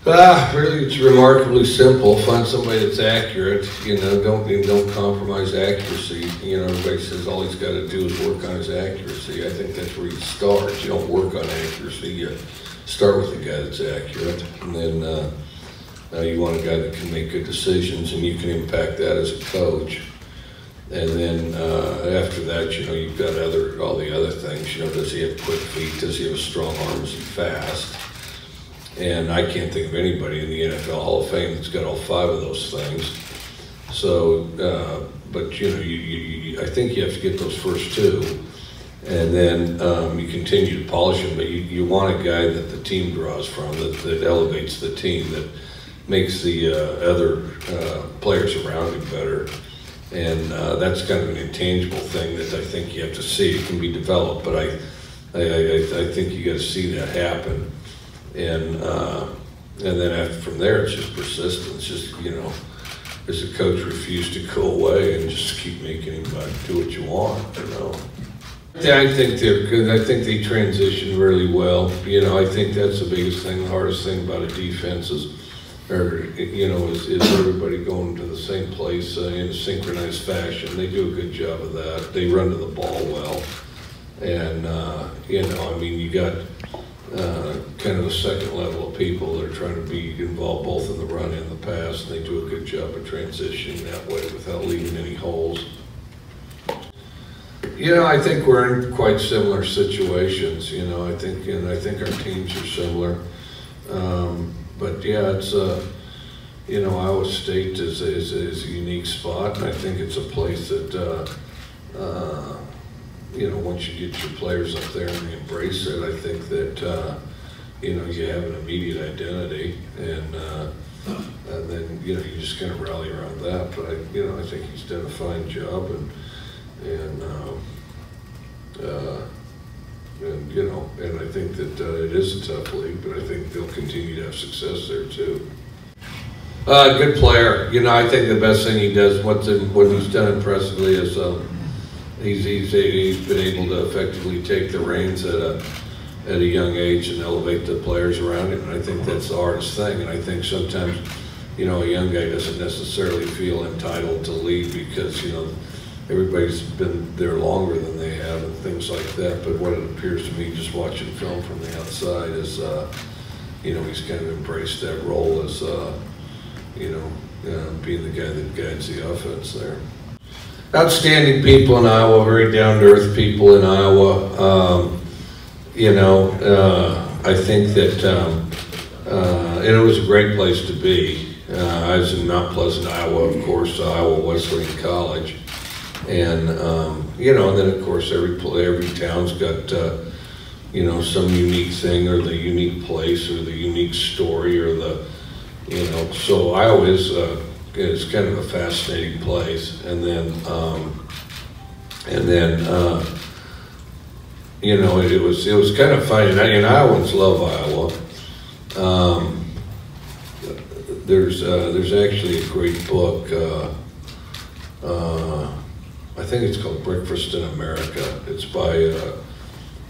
Really, it's remarkably simple. Find somebody that's accurate. You know, don't compromise accuracy. You know, everybody says all he's got to do is work on his accuracy. I think that's where you start. You don't work on accuracy. You start with a guy that's accurate, and then you want a guy that can make good decisions, and you can impact that as a coach. And then after that, you know, you've got all the other things. You know, does he have quick feet? Does he have a strong arm? Is he fast? And I can't think of anybody in the NFL Hall of Fame that's got all 5 of those things. So, but you know, I think you have to get those first 2, and then you continue to polish them. But you want a guy that the team draws from, that elevates the team, that makes the other players around him better. And that's kind of an intangible thing that I think you have to see. It can be developed, but I think you got to see that happen. And then from there, it's just persistence. Just, you know, as a coach, refuse to go away and just keep making him do what you want. You know, I think they're good. I think they transition really well. You know, I think that's the biggest thing. The hardest thing about a defense is everybody going to the same place in a synchronized fashion. They do a good job of that. They run to the ball well, and you know, I mean, you got kind of a second level of people that are trying to be involved both in the run and the pass, and they do a good job of transitioning that way without leaving any holes. You know, I think we're in quite similar situations. You know, I think our teams are similar. But yeah, it's you know, Iowa State is a unique spot, and I think it's a place that you know, once you get your players up there and they embrace it, I think that you know, you have an immediate identity, and then you know, you just kind of rally around that. But I think he's done a fine job, and you know, and I think that it is a tough league, but I think they'll continue to have success there too. Good player. You know, I think the best thing he does, what he's done impressively, is he's been able to effectively take the reins at a young age and elevate the players around him. And I think that's the hardest thing. And I think sometimes, you know, a young guy doesn't necessarily feel entitled to lead because, you know, everybody's been there longer than they have and things like that. But what it appears to me, just watching film from the outside, is, you know, he's kind of embraced that role as, you know, being the guy that guides the offense there. Outstanding people in Iowa, very down-to-earth people in Iowa. You know, I think that, and it was a great place to be. I was in Mount Pleasant, Iowa, of course, Iowa Wesleyan College. And, you know, and then of course every town's got, you know, some unique thing or the unique place or the unique story or the, you know, so Iowa is kind of a fascinating place. And then, you know, it was kind of funny, and Iowans love Iowa. There's actually a great book, I think it's called Breakfast in America. It's by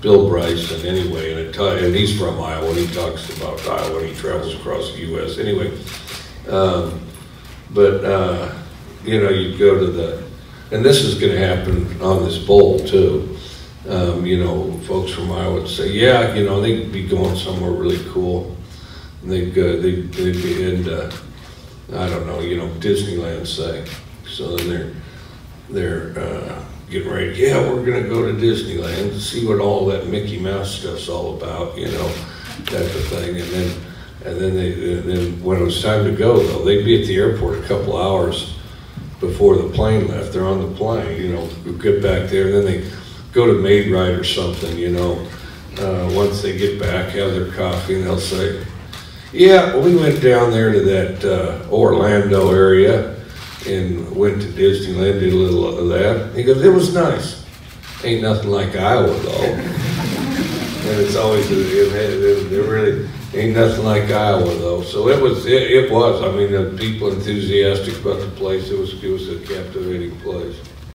Bill Bryson, anyway, and he's from Iowa, and he talks about Iowa, and he travels across the U.S. Anyway, but you know, you go to and this is going to happen on this bowl too. You know, folks from Iowa would say, yeah, you know, they'd be going somewhere really cool, and they'd be in, I don't know, you know, Disneyland, say. So then they're getting ready. Yeah, we're going to go to Disneyland to see what all that Mickey Mouse stuff's all about, you know, type of thing. And then when it was time to go, though, they'd be at the airport a couple hours before the plane left. They're on the plane, you know, get back there, and then they go to Maid Ride or something, you know. Once they get back, have their coffee, and they'll say, yeah, we went down there to that Orlando area and went to Disneyland, did a little of that. He goes, it was nice. Ain't nothing like Iowa, though. And it's always, it really ain't nothing like Iowa, though. So it was. I mean, the people enthusiastic about the place. It was a captivating place.